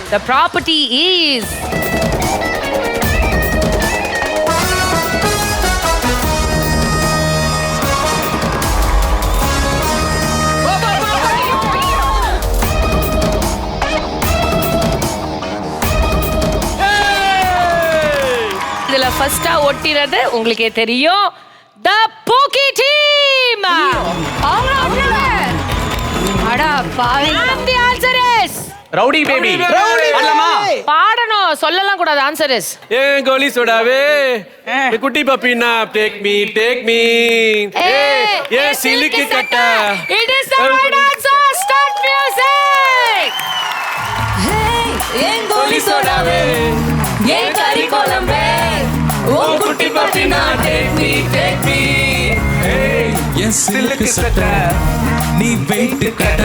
The property is இதுல ஃபர்ஸ்டா ஒட்டினது உங்களுக்கே தெரியும். The Pookie team. அடா பாவி. And the answer is rowdy baby. பண்ணலாமா? பாடணும், சொல்லலாம் கூடாது. ஆன்சர் இஸ் ஏன் கோலி சோடாவே குட்டி பப்பினா டேக் மீ ஏ சிலுக்கு கட்ட. It is the right answer. Start music. ஏன் கோலி சோடாவே ஏன் கறி குழம்பே ஓ குட்டி பப்பினா டேக் மீ என் சிலுக்கு சட்ட நீ வெயிட் கட்ட